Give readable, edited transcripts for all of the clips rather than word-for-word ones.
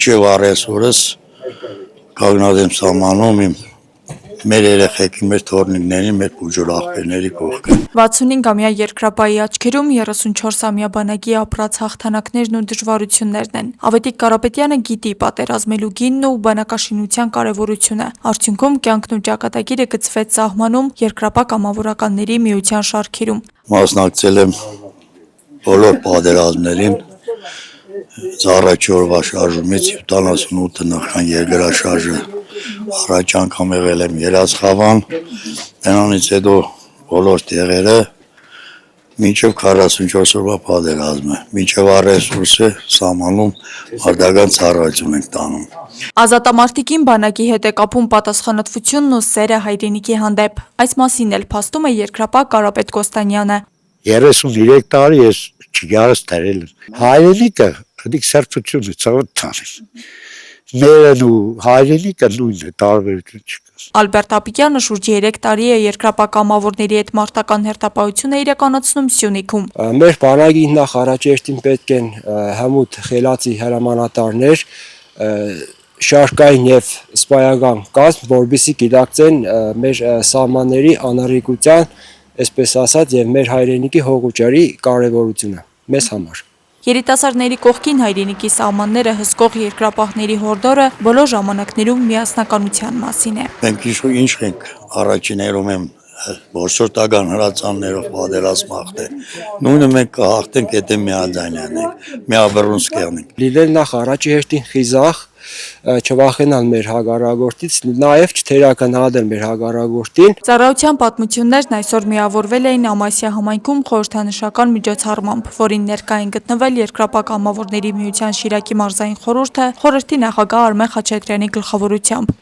Միջև առեսուրս կանգնած եմ սահմանում իմ մեր երեխեքի, մեր թորնիկների, մեր բուժուր աղբերների կողքը։ 65-ամյա երկրապահի աչքերում 34-ամյա բանակի ապրած հաղթանակներն ու դժվարություններն են։ Ավետիք Կարապետյանը գիտի պատերազմելու գինն ու բանակաշինության կարևորությունը։ Արդյունքում կյանքն ու ճակատագիրը գծվեց սահմանում երկրապահ կամավորականների միության շարքերում։ Մասնակցել եմ բոլոր պատերազմներին, առաջի օրվա շարժումից 78 նախքան երկրաշարժը առաջ անգամ եղել եմ Երասխավան, դրանից հետո բոլոր տեղերը մինչև 44 օրվա պատերազմը, մինչև առեսուրսը սահմանում մարդական ծառայություն ենք տանում։ Ազատամարտիկին բանակի հետ է կապում պատասխանատվությունն ու սերը հայրենիքի հանդեպ։ Այս մասին էլ փաստում է երկրապահ Կարապետ Կոստանյանը։ 33 տարի ես չգարս տարել եմ։ Հայրենիքը դիք սրբությունը ծավալ տանել։ Մերն ու հայրենիքը նույնն է, տարբերություն չկա։ Ալբերտ Ապիկյանը շուրջ 3 տարի է երկրապահ կամավորների հետ մարտական հերթապահություն է իրականացնում Սյունիքում։ Մեր բանակի նախ առաջերտին պետք են հմուտ խելացի հրամանատարներ, շարքային եւ սպայական կազմ, որովհետեւ գիտակցեն մեր սահմանների անառիկության, այսպես ասած, եւ մեր հայրենիքի հողուճարի կարեւորությունը մեզ համար։ Երիտասարդների կողքին հայրենիքի սահմանները հսկող երկրապահների հորդորը բոլոր ժամանակներում միասնականության մասին է։ Մենք ինչ ենք առաջիներում եմ որսորդական հրացաններով պատերազմ հաղթել։ Նույնը մենք կհաղթենք, եթե միաձայն ենք, միաբռունցք ենք։ Լինել նախ առաջի հերթին խիզախ, չվախենալ մեր հագարագործից, նաև չթերականալ մեր հագարագործին։ Ծառայության պատմություններն այսօր միավորվել էին Ամասիա համայնքում խորհրդանշական միջոցառմամբ, որին ներկա են գտնվել երկրապահ կամավորների միության Շիրակի մարզային խորհուրդը խորհրդի նախագահ Արմեն Խաչատրյանի գլխավորությամբ։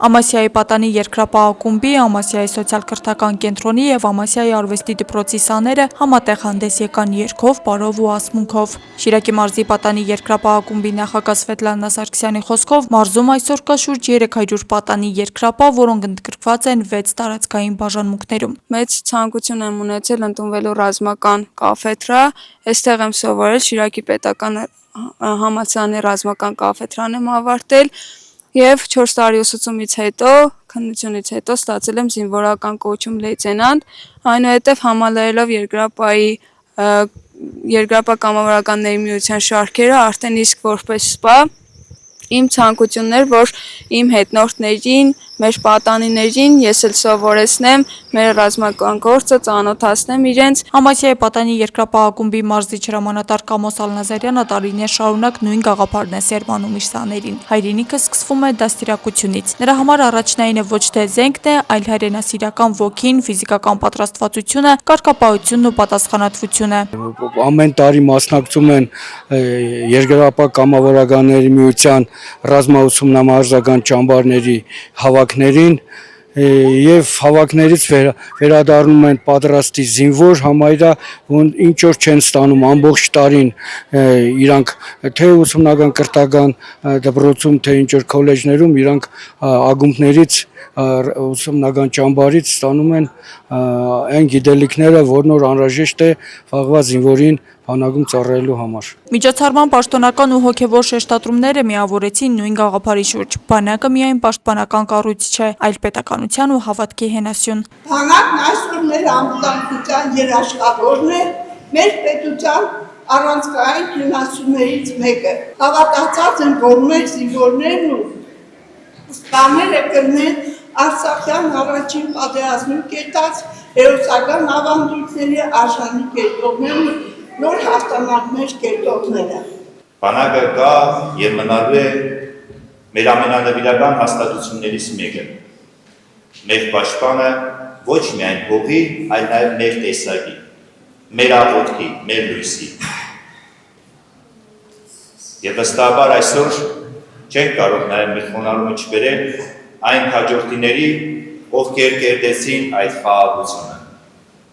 Ամասիայի պատանի երկրապահ ակումբի, Ամասիայի սոցիալ-կրթական կենտրոնի և Ամասիայի արվեստի դպրոցի սաները համատեղ հանդես եկան երգով, պարով ու ասմունքով։ Շիրակի մարզի պատանի երկրապահ ակումբի նախագահ Սվետլանա Սարգսյանի խոսքով մարզում այսօր կա շուրջ 300 պատանի երկրապահ, որոնք ընդգրկված են 6 տարածքային բաժանմունքներում։ Մեծ ցանկություն եմ ունեցել ընդունվելու ռազմական կաֆեդրա, այստեղ եմ սովորել Շիրակի պետական համալսարանի ռազմական կաֆեդրան եմ ավարտել և 4 տարի ուսուցումից հետո, քննությունից հետո ստացել եմ զինվորական կոչում լեյտենանտ, այնուհետև համալրելով երկրապահ կամավորականների միության շարքերը, արդեն իսկ որպես սպա, իմ ցանկությունն էր, որ իմ հետնորդներին, մեր պատանիներին ես էլ սովորեցնեմ մեր ռազմական գործը, ծանոթացնեմ իրենց։ Ամասիայի պատանի երկրապահ ակումբի մարզիչ հրամանատար Կամոս Ալնազարյանը տարիներ շարունակ նույն գաղափարն է սերմանում իր սաներին։ Հայրենիքը սկսվում է դաստիարակությունից։ Նրա համար առաջնայինը ոչ թե զենքն է, այլ հայրենասիրական ոգին, ֆիզիկական պատրաստվածությունը, կարգապահությունն ու պատասխանատվությունը։ Ամեն տարի մասնակցում են երկրապահ կամավորականների միության ռազմաուսումնամարզական ճամբարների հավաքներին եւ հավաքներից վերադառնում են պատրաստի զինվոր համարյա, ինչ որ չեն ստանում ամբողջ տարին իրանք թե ուսումնական կրթական դպրոցում, թե ինչ որ քոլեջներում իրանք ագումբներից ուսումնական ճամբարից ստանում են այն գիտելիքները, որն որ անհրաժեշտ է վաղվա զինվորին բանակում ծառայելու համար։ Միջոցառման պաշտոնական ու հոգևոր շեշտադրումները միավորեցին նույն գաղափարի շուրջ։ Բանակը միայն պաշտպանական կառույց չէ, այլ պետականության ու հավատքի հենասյուն։ Բանակն այսօր մեր անվտանգության երաշխավորն է, մեր պետության առանցքային հենասյուններից մեկը։ Հավատացած են, որ մեր զինվորներն ու սպաները կլինեն Արցախյան առաջին պատերազմում կետած հերոսական ավանդույթների արժանի կերտողներն ու նոր հաստատանքներ կերտողները։ Բանակը կա եւ մնալու է մեր ամենանվիրական հաստատություններից մեկը։ Մեր պաշտպանը ոչ միայն հողի, այլ նաեւ մեր տեսակի, մեր աղոթքի, մեր լույսի։ Եվ վստահաբար այսօր չենք կարող նաեւ մի խոնարհումը չբերել այն հաջորդիների, ովքեր կերտեցին այդ խաղաղությունը։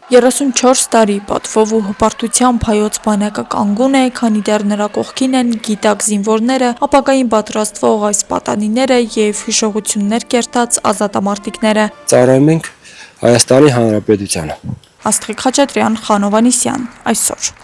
34 տարի պատվով ու հպարտությամբ հայոց բանակը կանգուն է, քանի դեռ նրա կողքին են գիտակ զինվորները, ապագային պատրաստվող այս պատանիները եւ հիշողություններ կերտած ազատամարտիկները։ Ծառայում ենք Հայաստանի Հանրապետությանը։ Աստղիկ Խաչատրյան, Խանո Վանիսյան, այսօր։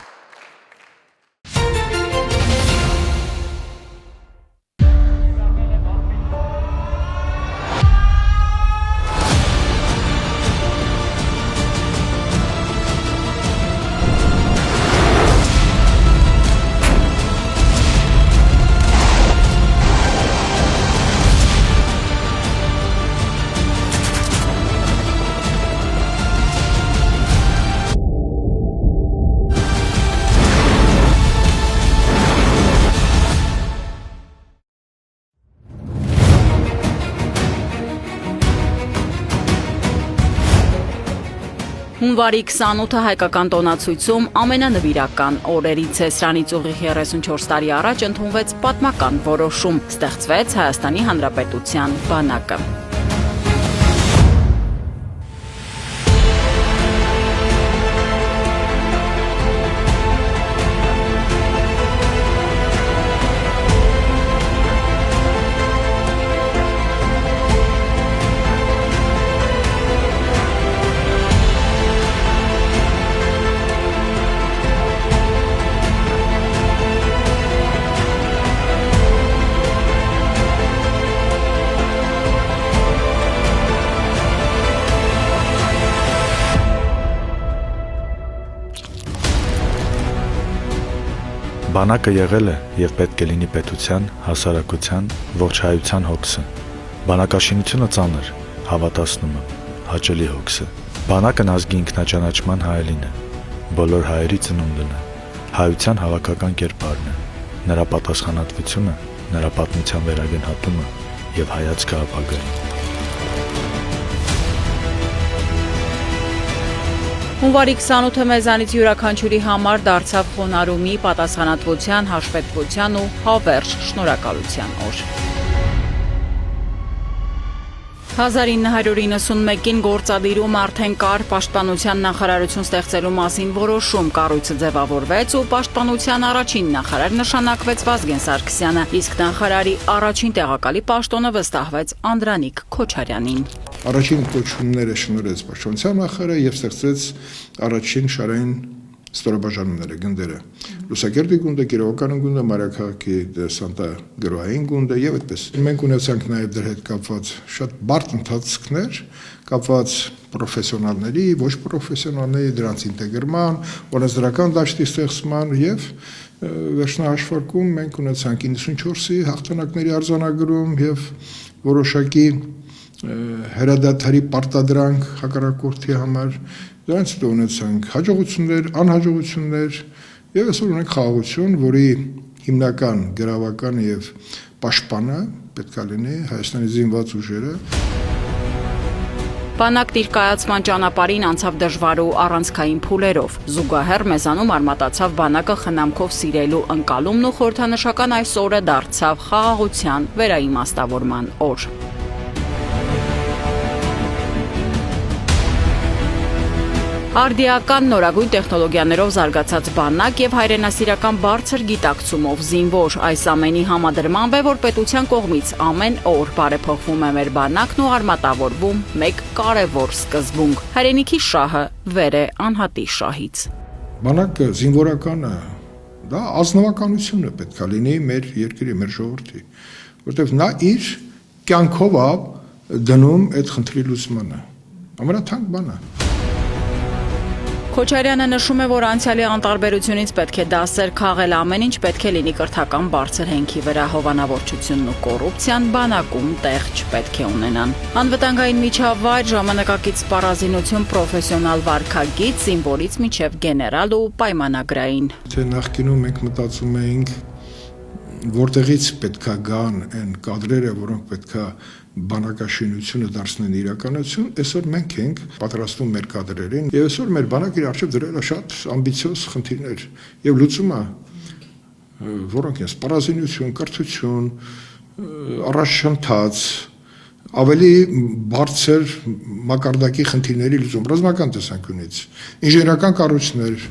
Հունվարի 28-ը հայկական տոնացույցում ամենանվիրական օրերից է, սրանից ուղիղ 34 տարի առաջ ընդունվեց պատմական որոշում, ստեղծվեց Հայաստանի Հանրապետության բանակը։ Բանակը եղել է եւ պետք է լինի պետության, հասարակության, ողջ հայության հոգսը։ Բանակաշինությունը ծանր, հավատացնում եմ, հաճելի հոգս է։ Բանակն ազգի ինքնաճանաչման հայելին է, բոլոր հայերի ծնունդն է, հայության հավաքական կերպարն է, նրա պատասխանատվությունը, նրա պատմության վերագնահատումը եւ հայացքը ապագային։ Հունվարի 28-ը մեզանից յուրաքանչյուրի համար դարձավ խոնարհումի, պատասխանատվության, հաշվետվության ու հավերժ շնորհակալության օր։ 1991-ին գործադիրում արդեն կար պաշտպանության նախարարություն ստեղծելու մասին որոշում, կառույցը ձևավորվեց ու պաշտպանության առաջին նախարար նշանակվեց Վազգեն Սարգսյանը, իսկ նախարարի առաջին տեղակալի պաշտոնը վստահվեց Անդրանիկ Քոչարյանին։ Առաջին կոչումները շնորհեց պաշտպանության նախարարը եւ ստեղծեց առաջին շարային ստորաբաժանումները, գնդերը։ Լուսակերտի գունդը, Կիրովական գունդը, Մարիաքաղաքի դեսանտա գրոհային գունդը եւ այդպես։ Մենք ունեցանք նաեւ դրա հետ կապված շատ բարդ ընթացքներ, կապված պրոֆեսիոնալների, ոչ պրոֆեսիոնալների դրանց ինտեգրման, օրենսդրական դաշտի ստեղծման եւ վերջնահաշվարկում մենք ունեցանք 94-ի հաղթանակների արձանագրում եւ որոշակի հրադադարի պարտադրանք հակառակորդի համար, դրանց հետո ունեցանք հաջողություններ, անհաջողություններ եւ այսօր ունենք խաղաղություն, որի հիմնական գրավական եւ պաշտպանը պետք է լինի Հայաստանի զինված ուժերը։ Բանակն իր կայացման ճանապարհին անցավ դժվար ու առանցքային փուլերով։ Զուգահեռ մեզանում արմատացավ բանակը խնամքով սիրելու ընկալումն ու խորհրդանշական այս օրը դարձավ խաղաղության վերաիմաստավորման օր։ Արդիական նորագույն տեխնոլոգիաներով զարգացած բանակ եւ հայրենասիրական բարձր գիտակցումով զինվոր, այս ամենի համադրմամբ է, որ պետության կողմից ամեն օր բարեփոխվում է մեր բանակն ու արմատավորվում մեկ կարևոր սկզբունք՝ հայրենիքի շահը վեր է անհատի շահից։ Բանակը զինվորականը դա ազնվականությունը պետք է լինի մեր երկրի, մեր ժողովրդի, որտեղ նա իր կյանքով է դնում այդ խնդրի լուծմանը։ Ամենաթանկ բանը։ Քոչարյանը նշում է, որ անցյալի անտարբերությունից պետք է դասեր քաղել, ամեն ինչ պետք է լինի կրթական բարձր հենքի վրա, հովանավորչությունն ու կոռուպցիան բանակում տեղ չպետք է ունենան։ Անվտանգային միջավայր, ժամանակակից սպառազինություն, պրոֆեսիոնալ վարքագիծ, զինվորից մինչև գեներալ ու պայմանագրային։ Թե նախկինում մենք մտածում էինք, որտեղից պետք է գան այն կադրերը, որոնք պետք է բանակաշինությունը դարձնեն իրականություն, այսօր մենք ենք պատրաստում մեր կադրերին եւ այսօր մեր բանակը իր առջեւ դրել է շատ ամբիցիոզ խնդիրներ եւ լուծումը, որոնք են սպառազինություն, կրթություն, առաջընթաց, ավելի բարձր մակարդակի խնդիրների լուծում ռազմական տեսանկյունից, ինժեներական կառույցներ։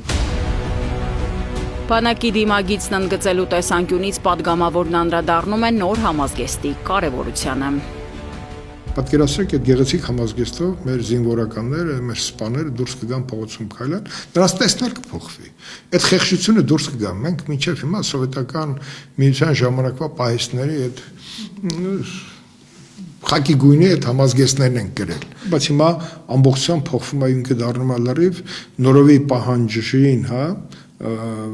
Բանակի դիմագիծն ընդգծելու տեսանկյունից падգամավորն անդրադառնում է նոր համազգեստի կարևորությանը։ Պատկերացրեք, այդ գեղեցիկ համազգեստով մեր զինվորականները, մեր սպաները դուրս կգան փողոցում քայլեն, նրանց տեսնել կփոխվի։ Այդ խեղճությունը դուրս կգա։ Մենք մինչև հիմա սովետական միության ժամանակվա պահեստների այդ խակի գույնի այդ համազգեստներն են գրել։ Բայց հիմա ամբողջությամբ փոխվում է, ինքը դառնում է լրիվ նորովի պահանջին,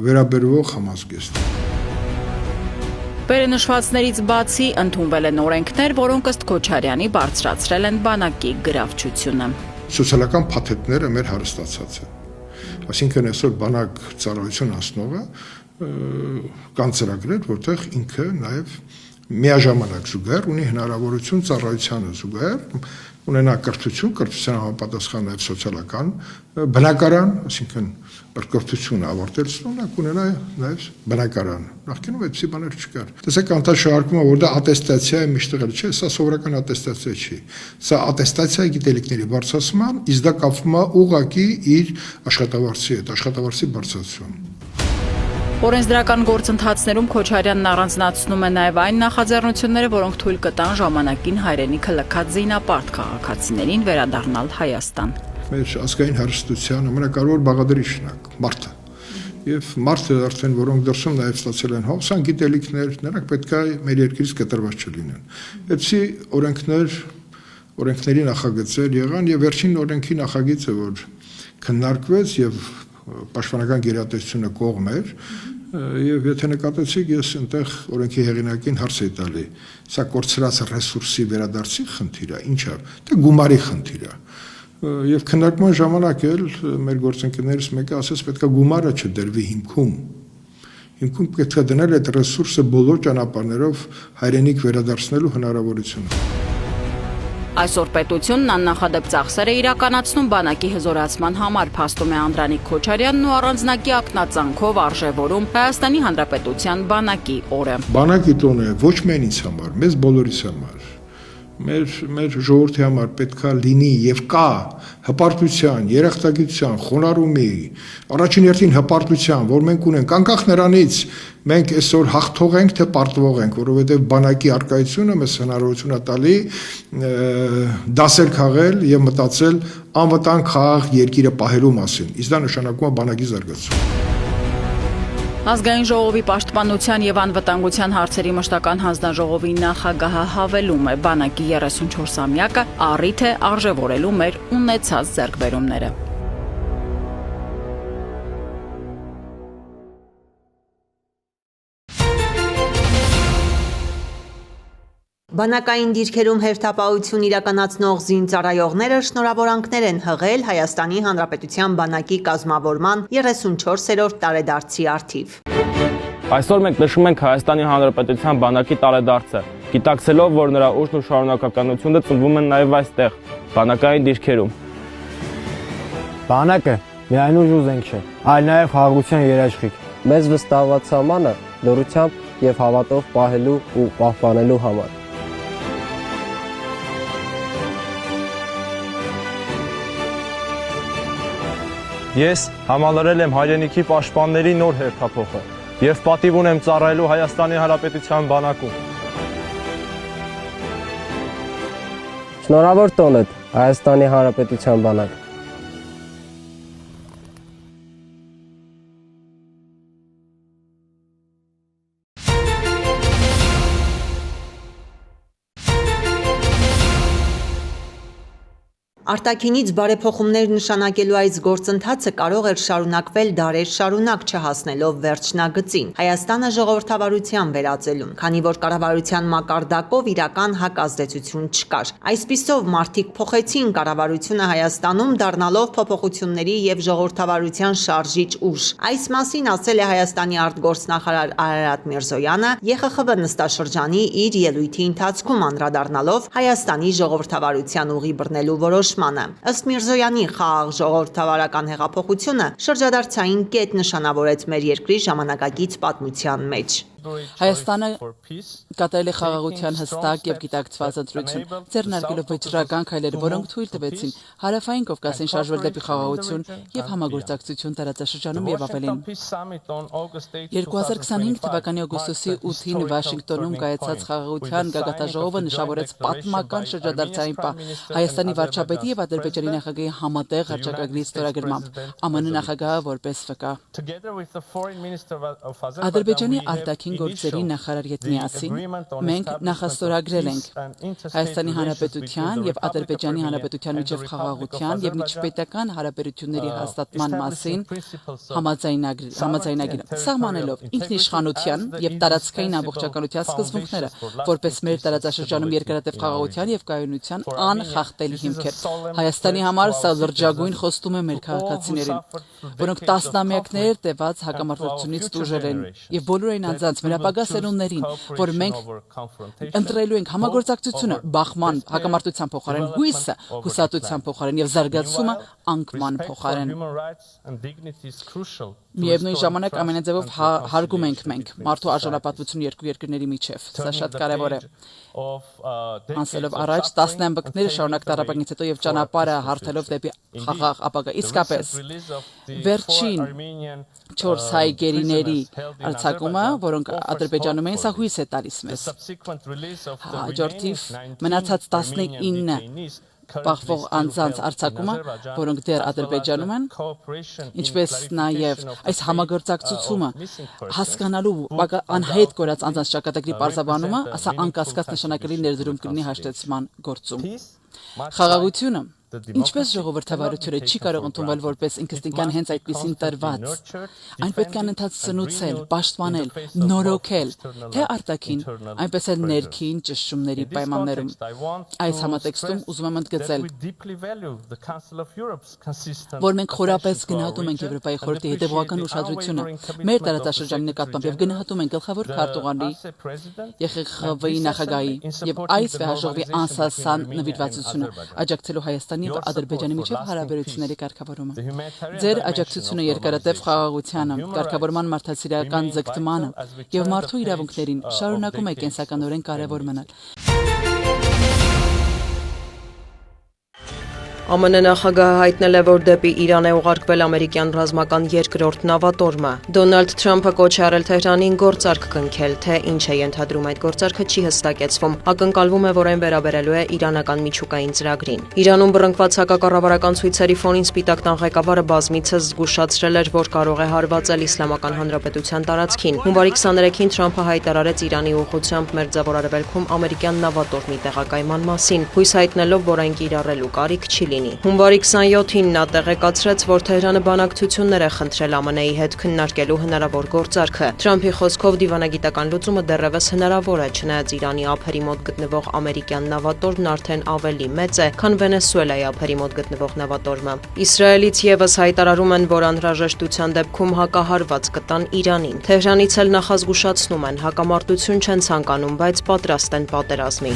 վերաբերվող համազգեստ։ Վերնշվածներից բացի ընդունվել են օրենքներ, որոնք ըստ Քոչարյանի բարձրացրել են բանակի գրավչությունը։ Սոցիալական փաթեթները մեր հարստացած են։ Այսինքն այսօր բանակ ծառայություն անցնողը կան ծրագրեր, որտեղ ինքը նաև միաժամանակ զուգահեռ ունի հնարավորություն ծառայությանը զուգահեռ ունենա կրթություն, կրթության համապատասխան նաև սոցիալական բնակարան, այսինքն կրթությունը ավարտելուց ունենա ունենա նաև բնակարան։ Նախկինում այդպիսի բաներ չկար։ Տեսեք, անդրադառնում է, որ դա ատեստացիա է միշտ եղել, չէ, սա սովորական ատեստացիա չի։ Սա ատեստացիա է գիտելիքների բարձրացման, իսկ դա կապվում է ուղղակի իր աշխատավարձի հետ, աշխատավարձի բարձրացում։ Օրենսդրական գործընթացներում Քոչարյանն առանձնացնում է նաև այն նախաձեռնությունները, որոնք թույլ կտան ժամանակին հայրենիքը լքած զինապարտ քաղաքացիներին վերադառնալ Հայաստան։ Մեր ազգային հարստության ամենակարևոր բաղադրիչն է մարդը։ Եվ մարդը արդեն, որոնք դրսում նաև ստացել են հովսան գիտելիքներ, նրանք պետք է մեր երկրից կտրված չլինեն։ Այդպիսի օրենքների նախագծեր եղան եւ վերջին օրենքի նախագիծը, որ քննարկվեց եւ պաշտպանական գերատեսչությունը կողմ էր, եւ եթե նկատեցիք, ես այնտեղ օրենքի հեղինակին հարց էի տալի, սա կորցրած ռեսուրսի վերադարձի խնդիր է, ինչ է, դա գումարի խնդիր է։ Եվ քննարկման ժամանակ էլ մեր գործընկերներից մեկը ասաց, պետք է գումարը չդրվի հիմքում։ Հիմքում պետք է դնել այդ ռեսուրսը բոլոր ճանապարհներով հայրենիք վերադարձնելու հնարավորությունը։ Այսօր պետությունն աննախադեպ ծախսեր է իրականացնում բանակի հզորացման համար, փաստում է Անդրանիկ Քոչարյանն ու առանձնակի ակնածանքով արժևորում Հայաստանի Հանրապետության բանակի օրը։ Բանակի տոնը ոչ միայն ինձ համար, մեզ բոլորիս համար, մեր ժողովրդի համար պետք է լինի եւ կա հպարտության, երախտագիտության, խոնարհումի, առաջին հերթին հպարտության, որ մենք ունենք, անկախ նրանից մենք այսօր հաղթող ենք թե պարտվող ենք, որովհետեւ բանակի արկայությունը մեզ հնարավորություն է տալի դասեր քաղել եւ մտածել անվտանգ խաղաղ երկիրը պահելու մասին։ Իսկ դա նշանակում է բանակի զարգացում։ Ազգային ժողովի պաշտպանության եւ անվտանգության հարցերի մշտական հանձնաժողովի նախագահը հավելում է, բանակի 34-ամյակը առիթ է արժևորելու մեր ունեցած ձեռքբերումները։ Բանակային դիրքերում հերթապահություն իրականացնող զինծառայողները շնորհավորանքներ են հղել Հայաստանի Հանրապետության բանակի կազմավորման 34-րդ տարեդարձի առթիվ։ Այսօր մենք նշում ենք Հայաստանի Հանրապետության բանակի տարեդարձը, գիտակցելով, որ նրա ուժն ու շարունակականությունը ծնվում են նաև այստեղ, բանակային դիրքերում։ Բանակը միայն ուժ ու զենք չէ, այլ նաև խաղաղության երաշխիք։ Մեզ վստահված սահմանը լռությամբ եւ հավատով պահելու ու պահպանելու համար։ Ես համալրել եմ հայրենիքի պաշտպանների նոր հերթափոխը եւ պատիվ ունեմ ծառայելու Հայաստանի Հանրապետության բանակում։ Շնորհավոր տոնդ, Հայաստանի Հանրապետության բանակ։ Արտաքինից բարեփոխումներ նշանակելու այս գործընթացը կարող էր շարունակվել դարեր շարունակ չհասնելով վերջնագծին, Հայաստանը ժողովրդավարության վերածելուն, քանի որ կառավարության մակարդակով իրական հակազդեցություն չկար։ Այսպիսով մարդիկ փոխեցին կառավարությունը Հայաստանում, դառնալով փոփոխությունների եւ ժողովրդավարության շարժիչ ուժ։ Այս մասին ասել է Հայաստանի արտգործնախարար Արարատ Միրզոյանը ԵԽԽՎ նստաշրջանի իր ելույթի ընթացքում անդրադառնալով Հայաստանի ժողովրդավարության ուղի բռնելու որոշմանը։ Ըստ Միրզոյանի, խաղաղ ժողովրդավարական հեղափոխությունը շրջադարձային կետ նշանավորեց մեր երկրի ժամանակակից պատմության մեջ։ Հայաստանը կատարել է խաղաղության հստակ եւ գիտակցված ընտրություն, ձեռնարկելով վճռական քայլեր, որոնք թույլ տվեցին Հարավային Կովկասին շարժվել դեպի խաղաղություն եւ համագործակցություն տարածաշրջանում եւ ավելին։ 2025 թվականի օգոստոսի 8-ին Վաշինգտոնում կայացած խաղաղության գագաթաժողովը նշավորեց պատմական շրջադարձային պահ Հայաստանի վարչապետի եւ Ադրբեջանի նախագահի համատեղ հռչակագրի ստորագրմամբ, ԱՄՆ նախագահը որպես վկա։ Ադրբեջանի արտաքին գործերի նախարար հետ միասին մենք նախաստորագրել ենք Հայաստանի Հանրապետության եւ Ադրբեջանի Հանրապետության միջև խաղաղության եւ միջպետական հարաբերությունների հաստատման մասին համաձայնագիր, սահմանելով ինքնիշխանության եւ տարածքային ամբողջականության սկզբունքները, որպես մեր տարածաշրջանում երկարատև խաղաղության եւ կայունության անխախտելի հիմքեր։ Հայաստանի համար սա լրջագույն խոստում է մեր քաղաքացիներին, որոնք տասնամյակներ տևած հակամարտությունից տուժել են եւ բոլոր այն անձանց մեր ապագա սերունդներին, որ մենք ընտրելու ենք համագործակցությունը բախման հակամարտության փոխարեն հույսը հուսատության փոխարեն եւ զարգացումը անկման փոխարեն։ Միևնույն ժամանակ ամենաձևով հարգում ենք մենք մարդու արժանապատվությունը երկու երկրների միջև։ Սա շատ կարևոր է։ Անցելով առաջ 10 ամբողջներ շարունակ տարապանից հետո եւ ճանապարհը հարթելով դեպի խաղաղ ապագա։ Իսկապես վերջին 4 հայ գերիների արձակումը, որոնք Ադրբեջանում են, սա հույս է տալիս մեզ։ Հաջորդիվ մնացած 19 բախվող անձանց արձակումը, որոնք դեռ Ադրբեջանում են, ինչպես նաև այս համագործակցությունը հասկանալու անհայտ կորած անձանց ճակատագրի պարզաբանումը, սա անկասկած նշանակալի ներդրում կլինի հաշտեցման գործում։ Խաղաղությունը ինչպես ժողովրդավարությունը չի կարող ընդունվել որպես ինքնստինքյան հենց այդպիսին տրված։ Այն պետք է անընդհատ սնուցել, պաշտպանել, նորոգել, թե արտաքին, այնպես էլ ներքին ճշտումների պայմաններում։ Այս համատեքստում ուզում եմ ընդգծել, որ մենք խորապես գնահատում ենք Եվրոպայի խորհրդի հետևողական ուշադրությունը մեր տարածաշրջանի նկատմամբ եւ գնահատում ենք գլխավոր քարտուղարի ԵԽԽՎ-ի նախագահի եւ այս վեհաժողովի անսասան նվիրվածությունը աջակցելու Հայաստանի եւ Ադրբեջանի միջև հարաբերությունների կարգավորումը։ Ձեր աջակցությունը երկարատև խաղաղությանը, կարգավորման մարդասիրական ձգտմանը եւ մարդու իրավունքներին շարունակում է կենսականորեն կարեւոր մնալ։ ԱՄՆ նախագահը հայտնել է, որ դեպի Իրան է ուղարկվել ամերիկյան ռազմական երկրորդ նավատորմը։ Դոնալդ Թրամփը կոչ է արել Թեհրանին գործարք կնքել, թե ինչ է ենթադրում այդ գործարքը չի հստակեցվում։ Ակնկալվում է, որ այն վերաբերելու է իրանական միջուկային ծրագրին։ Իրանում բռնկված հակակառավարական ցույցերի ֆոնին Սպիտակ տան ղեկավարը բազմիցս զգուշացրել էր, որ կարող է հարվածել Իսլամական Հանրապետության տարածքին։ Հունվարի 23-ին Թրամփը հայտարարեց Իրանի ուղղությամբ Մերձավոր Արևելքում ամերիկյան նավատորմի տեղակայման մասին, հույս հայտնելով, որ այն կիրառելու կարիք չի լինի։ Հունվարի 27-ին նա տեղեկացրեց, որ Թեհրանը բանակցություններ է խնդրել ԱՄՆ-ի հետ քննարկելու հնարավոր գործարքը։ Թրամփի խոսքով դիվանագիտական լուծումը դեռևս հնարավոր է, չնայած Իրանի ափերի մոտ գտնվող ամերիկյան նավատորմն արդեն ավելի մեծ է, քան Վենեսուելայի ափերի մոտ գտնվող նավատորմը։ Իսրայելից եւս հայտարարում են, որ անհրաժեշտության դեպքում հակահարված կտան Իրանին։ Թեհրանից էլ նախազգուշացնում են, հակամարտություն չեն ցանկանում, բայց պատրաստ են պատերազմի։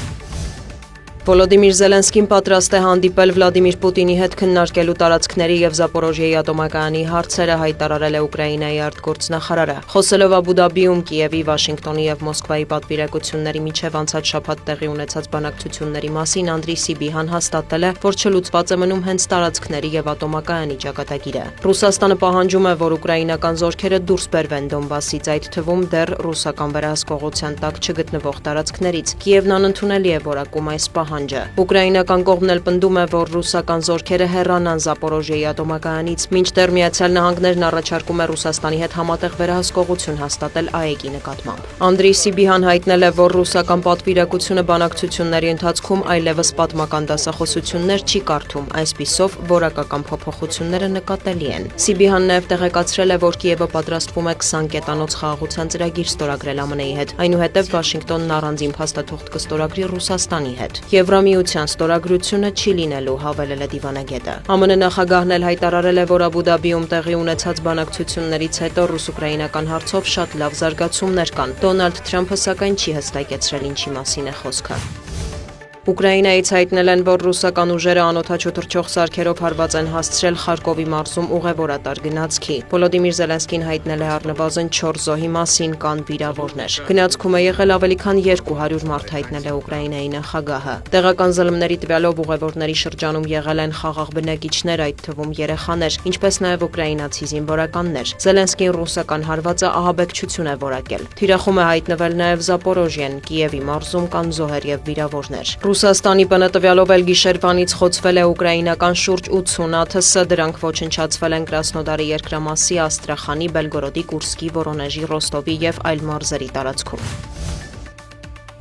Վոլոդիմիր Զելենսկին պատրաստ է հանդիպել Վլադիմիր Պուտինի հետ քննարկելու տարածքների եւ Զապորոժիեի ատոմակայանի հարցերը, հայտարարել է Ուկրաինայի արտգործնախարարը։ Խոսելով Աբու Դաբիում, Կիևի, Վաշինգտոնի եւ Մոսկվայի պատվիրակությունների միջև անցած շաբաթ տեղի ունեցած բանակցությունների մասին Անդրի Սիբիհան հաստատել է, որ չլուծված է մնում հենց տարածքների եւ ատոմակայանի ճակատագիրը։ Ռուսաստանը պահանջում է, որ ուկրաինական զորքերը դուրս բերվեն Դոնբասից, այդ թվում դեռ ռուսական վերահսկողության տակ չգտնվող տարածքներից։ Կիևն անընդունելի է որակում այս Ուկրաինական կողմն էլ պնդում է, որ ռուսական զորքերը հեռանան Զապորոժիեի ատոմակայանից, մինչդեռ Միացյալ Նահանգներն առաջարկում է Ռուսաստանի հետ համատեղ վերահսկողություն հաստատել ԱԷԿ-ի նկատմամբ։ Անդրի Սիբիհան հայտնել է, որ ռուսական պատվիրակությունը բանակցությունների ընթացքում այլևս պատմական դասախոսություններ չի կարդում, այսպիսով որակական փոփոխությունները նկատելի են։ Սիբիհան նաև տեղեկացրել է, որ Կիևը պատրաստվում է 20 կետանոց խաղաղության ծրագիր ստորագրել ԱՄՆ-ի հետ, այնուհետև Վաշինգտոնն առանձին փաստաթուղթ կստորագրի Ռուսաստանի հետ։ Եվրամիության ստորագրությունը չի լինելու, հավելել է դիվանագետը։ ԱՄՆ նախագահն էլ հայտարարել է, որ Աբու Դաբիում տեղի ունեցած բանակցություններից հետո ռուս-ուկրաինական հարցով շատ լավ զարգացումներ կան։ Դոնալդ Թրամփը սակայն չի հստակեցրել ինչի մասին է խոսքը։ Ուկրաինայից հայտնել են, որ ռուսական ուժերը անօդաչու թռչող սարքերով հարված են հասցրել Խարկովի մարզում ուղևորատար գնացքի։ Վոլոդիմիր Զելենսկին հայտնել է առնվազն 4 զոհի մասին, կան վիրավորներ։ Գնացքում է եղել ավելի քան 200 մարդ, հայտնել է Ուկրաինայի նախագահը։ Տեղական ԶԼՄ-ների տվյալով ուղևորների շրջանում եղել են խաղաղ բնակիչներ, այդ թվում երեխաներ, ինչպես նաև ուկրաինացի զինվորականներ։ Զելենսկին ռուսական հարվածը ահաբեկչություն է որակել։ Թիրախում է հայտնվել նաև Զապորոժիեն, Կիևի մարզում կան զոհեր եւ վիրավորներ։ Ռուսաստանի ՊՆ տվյալով էլ գիշերվանից խոցվել է ուկրաինական շուրջ 80 ԱԹՍ, դրանք ոչնչացվել են Կրասնոդարի երկրամասի, Աստրախանի, Բելգորոդի, Կուրսկի, Վորոնեժի, Ռոստովի եւ այլ մարզերի տարածքում։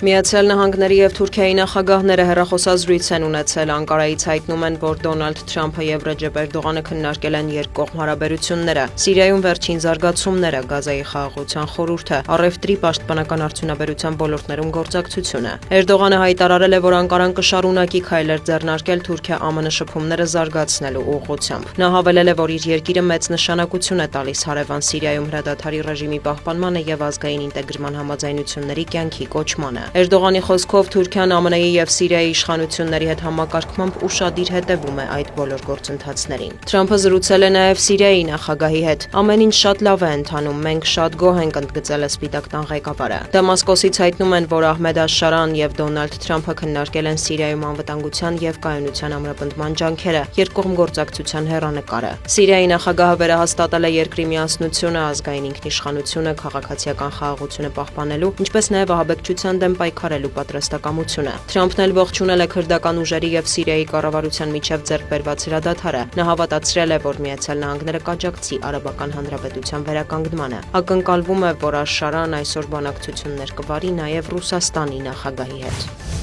Միացյալ Նահանգների եւ Թուրքիայի նախագահները հեռախոսազրույց են ունեցել։ Անկարայից հայտնում են, որ Դոնալդ Թրամփը եւ Ռեջեփ Էրդողանը քննարկել են երկկողմ հարաբերությունները, Սիրիայում վերջին զարգացումները, Գազայի խաղաղության խորհուրդը, առևտրի, պաշտպանական արդյունաբերության ոլորտներում գործակցությունը։ Էրդողանը հայտարարել է, որ Անկարան կշարունակի քայլեր ձեռնարկել Թուրքիա-ԱՄՆ շփումները զարգացնելու ուղղությամբ։ Նա հավելել է, որ իր երկիրը մեծ նշանակություն է տալիս հարևան Սիրիայում հրադադարի ռեժիմի պահպանմանը եւ ազգային ինտեգրման համաձայնությունների կյանքի կոչմանը։ Էրդողանի խոսքով Թուրքիան ԱՄՆ-ի եւ Սիրիայի իշխանությունների հետ համակարգմամբ ուշադիր հետևում է այդ բոլոր գործընթացներին։ Թրամփը զրուցել է նաեւ Սիրիայի նախագահի հետ։ Ամեն ինչ շատ լավ է ընթանում, մենք շատ գոհ ենք, ընդգծել է Սպիտակ տան ղեկավարը։ Դամասկոսից հայտնում են, որ Ահմեդ Աշարան եւ Դոնալդ Թրամփը քննարկել են Սիրիայում անվտանգության եւ կայունության ամրապնդման ջանքերը, երկկողմ գործակցության հեռանկարը։ Սիրիայի նախագահը վերահաստատել է երկրի միասնությունը, ազգային ինքնիշխանությունը, քաղաքացիական խաղաղությունը պահպանելու, ինչպես նաեւ ահաբեկչության դեմ պայքարելու պատրաստակամությունը։ Թրամփն էլ ողջունել է քրդական ուժերի եւ Սիրիայի կառավարության միջև ձեռք բերված հրադադարը։ Նա հավատացրել է, որ Միացյալ Նահանգները կաջակցի Արաբական Հանրապետության վերականգնմանը։ Ակնկալվում է, որ Աշարան այսօր բանակցություններ կվարի նաեւ Ռուսաստանի նախագահի հետ։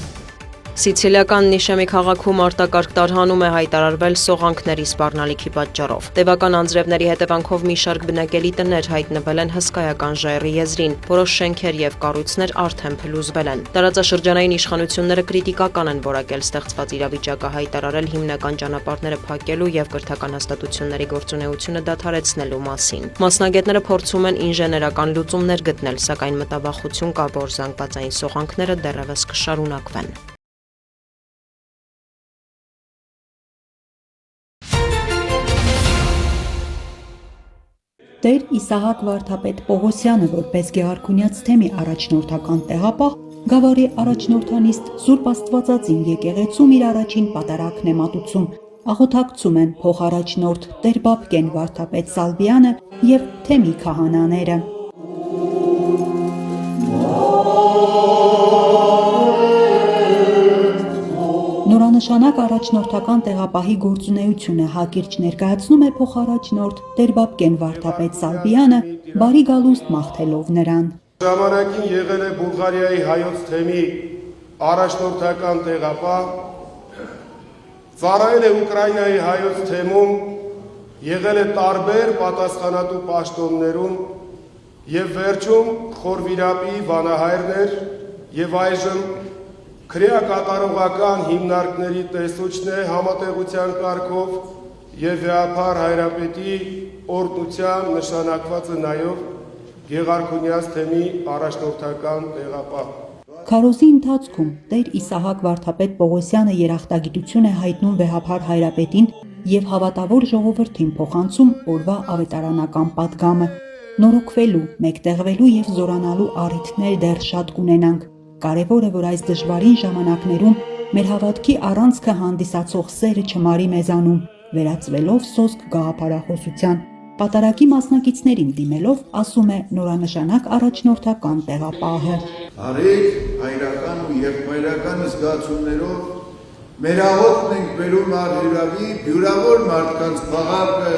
Սիցիլիական Նիշեմի քաղաքում արտակարգ տարհանում է հայտարարվել սողանքների սպառնալիքի պատճառով։ Տևական անձրևների հետևանքով մի շարք բնակելի տներ հայտնվել են հսկայական ժայռի եզրին, որոշ շենքեր եւ կառույցներ արդեն փլուզվել են։ Տարածաշրջանային իշխանությունները կրիտիկական են որակել ստեղծված իրավիճակը, հայտարարել հիմնական ճանապարհները փակելու եւ կրթական հաստատությունների գործունեությունը դադարեցնելու մասին։ Մասնագետները փորձում են ինժեներական լուծումներ գտնել, սակայն մտավախություն կա, որ զանգվածային սողանքները դեռևս կշարունակվեն։ Տեր Իսահակ Վարդապետ Պողոսյանը որպես Գեղարքունյաց թեմի առաջնորդական տեղապահ գավառի առաջնորդանիստ Սուրբ Աստվածածին եկեղեցում իր առաջին պատարագն է մատուցում։ Աղոթակցում են փոխարաջնորդ Տեր Բաբկեն Վարդապետ Սալբյանը եւ թեմի քահանաները։ Նորանշանակ առաջնորդական տեղապահի գործունեությունը հակիրճ ներկայացնում է փոխարաջնորդ Տեր Բաբկեն Վարդապետ Սալբյանը, բարի գալուստ մաղթելով նրան։ Ժամանակին եղել է Բուլղարիայի հայոց թեմի առաջնորդական տեղապահ, ծառայել է Ուկրաինայի հայոց թեմում, եղել է տարբեր պատասխանատու պաշտոններում եւ վերջում խորվիրապի վանահայրներ եւ այժմ քրեակատարողական հիմնարկների տեսուչն է համատեղության կարգով եւ վեհափառ հայրապետի օրդնության նշանակվածը նայով Գեղարքունյաց թեմի առաջնորդական տեղապահ։ Քարոզի ընթացքում Տեր Իսահակ Վարդապետ Պողոսյանը երախտագիտություն է հայտնում վեհափառ հայրապետին եւ հավատավոր ժողովրդին փոխանցում օրվա ավետարանական պատգամը։ Նորոգվելու, մեկտեղվելու եւ զորանալու առիթներ դեռ շատ կունենանք։ Կարևոր է, որ այս դժվարին ժամանակներում մեր հավատքի առանցքը հանդիսացող սերը չմարի մեզանում, վերածվելով սոսկ գաղափարախոսության։ Պատարագի մասնակիցներին դիմելով ասում է նորանշանակ առաջնորդական տեղապահը։ Արեք հայրական ու եղբայրական զգացումներով մեր աղոթքն ենք բերում առհրավի բյուրավոր մարդկանց բաղարկը,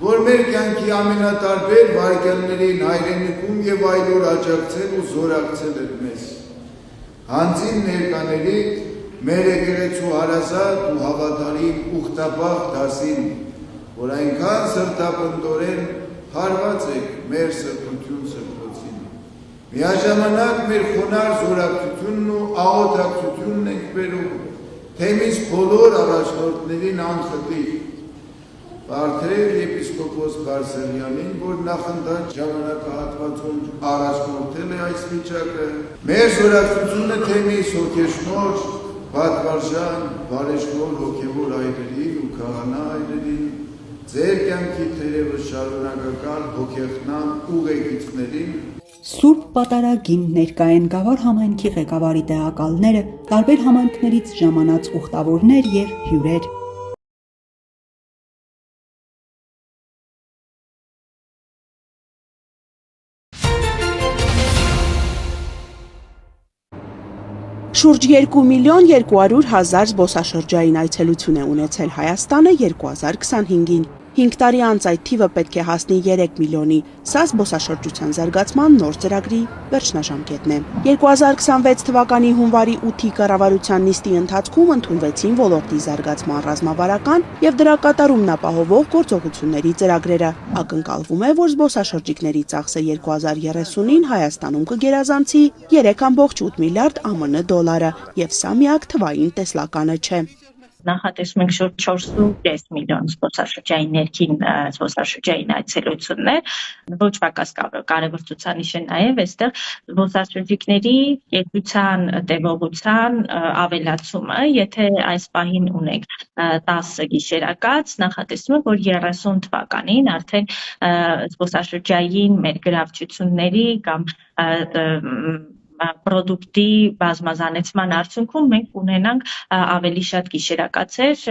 որ մեր կյանքի ամենատարբեր վայրկյաններին հայրենիքում եւ այլուր աջակցել ու զորակցել են մեզ։ Հանձին ներկաների մեր եկեղեցու հարազատ ու հավատարիմ ուխտապահ դասին, որ այնքան սրտապնդորեն հարված եք մեր սրբություն սրբոցին։ Միաժամանակ մեր խոնար զորակցությունն ու աղոթակցությունն ենք բերում թեմից բոլոր առաջնորդներին անխտիր, Բարդրել եպիսկոպոս Բարսելյանին, որ նախընթաց ժամանակահատվածում առաջնորդել է այս վիճակը, մեր զորակցությունը թեմի հոգեշնորհ, պատվարժան, բարեշնոր հոգևոր այրերին ու քահանա այրերին, ձեր կյանքի թերևս շարունակական հոգեխնամ ուղեկիցներին Սուրբ պատարագին ներկա են Գավառ համայնքի ղեկավարի տեղակալները, տարբեր համայնքներից ժամանած ուխտավորներ եւ հյուրեր։ Շուրջ 2 միլիոն 200 հազար զբոսաշրջային այցելություն է ունեցել Հայաստանը 2025-ին։ 5 տարի անց այդ թիվը պետք է հասնի 3 միլիոնի։ Սա զբոսաշրջության զարգացման նոր ծրագրի վերջնաժամկետն է։ 2026 թվականի հունվարի 8-ի կառավարության նիստի ընթացքում ընդունվեցին ոլորտի զարգացման ռազմավարական եւ դրա կատարումն ապահովող գործողությունների ծրագրերը։ Ակնկալվում է, որ զբոսաշրջիկների ծախսը 2030-ին Հայաստանում կգերազանցի 3.8 միլիարդ ԱՄՆ դոլարը, եւ սա միակ թվային տեսլականը չէ։ Նախատեսում ենք շուրջ 4.5 միլիոն զբոսաշրջային ներքին զբոսաշրջային այցելություններ, ոչ պակաս կարևոր ցուցանիշ է նաև այստեղ զբոսաշրջիկների կեցության տևողության ավելացումը, եթե այս պահին ունենք 10 գիշերակաց, նախատեսում ենք, որ 30 թվականին արդեն զբոսաշրջային մեր գրավչությունների կամ պրոդուկտի բազմազանեցման արդյունքում մենք ունենանք ավելի շատ գիշերակացեր,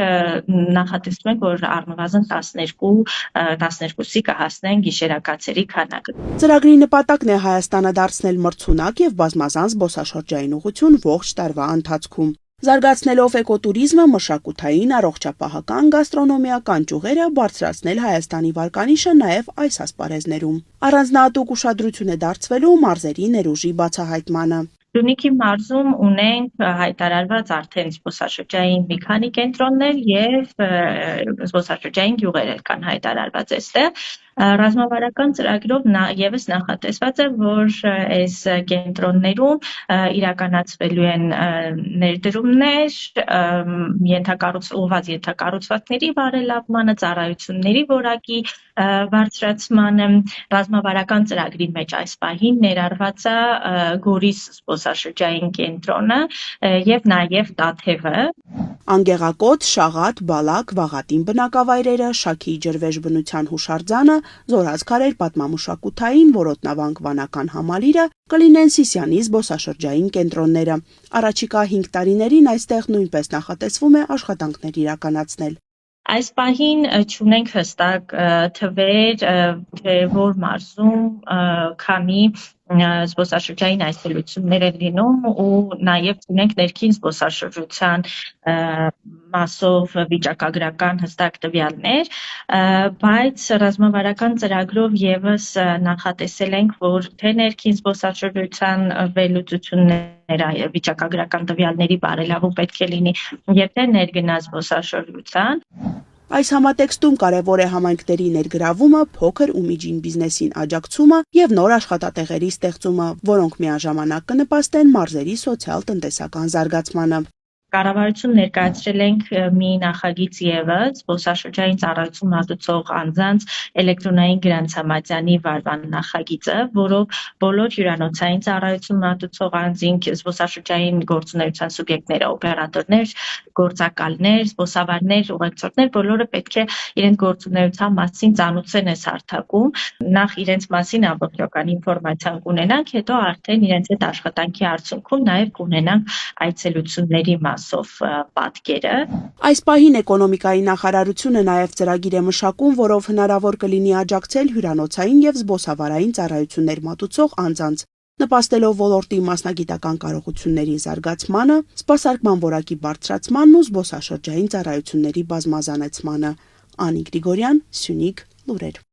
նախատեսում ենք, որ առնվազն 12-ի կհասնեն գիշերակացերի քանակը։ Ծրագրի նպատակն է Հայաստանը դարձնել մրցունակ եւ բազմազան զբոսաշրջային ուղղություն ողջ տարվա ընթացքում։ Զարգացնելով էկոտուրիզմը, մշակութային, առողջապահական, գաստրոնոմիական ճյուղերը բարձրացնել Հայաստանի վարկանիշը նաև այս ասպարեզներում։ Առանձնահատուկ ուշադրություն է դարձվելու մարզերի ներուժի բացահայտմանը։ Սյունիքի մարզում ունենք հայտարարված արդեն զբոսաշրջային մի քանի կենտրոններ եւ զբոսաշրջային գյուղեր կան հայտարարված այստեղ։ Ռազմավարական ծրագրով եւս նախատեսված է, որ այս կենտրոններում իրականացվելու են ներդրումներ, ուղղված ենթակառուցվածքների բարելավմանը, ծառայությունների որակի բարձրացմանը։ Ռազմավարական ծրագրի մեջ այս պահին ներառված է Գորիս զբոսաշրջային կենտրոնը եւ նաեւ Տաթևը։ Անգեղակոտ, Շաղատ, Բալակ, Վաղատին բնակավայրերը, Շաքի ջրվեժբնության հուշարձանը, Զորաց քարեր պատմամշակութային, Որոտնավանք վանական համալիրը կլինեն Սիսիանի զբոսաշրջային կենտրոնները։ Առաջիկա 5 տարիներին այստեղ նույնպես նախատեսվում է աշխատանքներ իրականացնել։ Այս պահին չունենք հստակ թվեր, թե որ մարզում քանի զբոսաշրջային այցելություններ են լինում ու նաև ունենք ներքին զբոսաշրջության մասով վիճակագրական հստակ տվյալներ, բայց ռազմավարական ծրագրով եւս նախատեսել ենք, որ թե ներքին զբոսաշրջության վերլուծությունները վիճակագրական տվյալների բարելավում պետք է լինի եւ թե ներգնա զբոսաշրջության։ Այս համատեքստում կարևոր է համայնքների ներգրավումը, փոքր ու միջին բիզնեսին աջակցումը եւ նոր աշխատատեղերի ստեղծումը, որոնք միաժամանակ կնպաստեն մարզերի սոցիալ-տնտեսական զարգացմանը։ Կառավարություն ներկայացրել ենք մի նախագիծ եւս զբոսաշրջային ծառայություն մատուցող անձանց էլեկտրոնային գրանցամատյանի վարման նախագիծը, որով բոլոր հյուրանոցային ծառայություն մատուցող անձինք, զբոսաշրջային գործունեության սուբյեկտները, օպերատորներ, գործակալներ, զբոսավարներ, ուղեկցորդներ, բոլորը պետք է իրենց գործունեության մասին ծանոթեն այս հարթակում, նախ իրենց մասին ամբողջական ինֆորմացիան կունենանք, հետո արդեն իրենց այդ աշխատանքի արդյունքում նաեւ կունենանք այցելությունների պատկերը։ Այս պահին էկոնոմիկայի նախարարությունը նաև ծրագիր է մշակում, որով հնարավոր կլինի աջակցել հյուրանոցային եւ զբոսավարային ծառայություններ մատուցող անձանց, նպաստելով ոլորտի մասնագիտական կարողությունների զարգացմանը, սպասարկման որակի բարձրացմանն ու զբոսաշրջային ծառայությունների բազմազանեցմանը։ Անի Գրիգորյան, Սյունիք, լուրեր։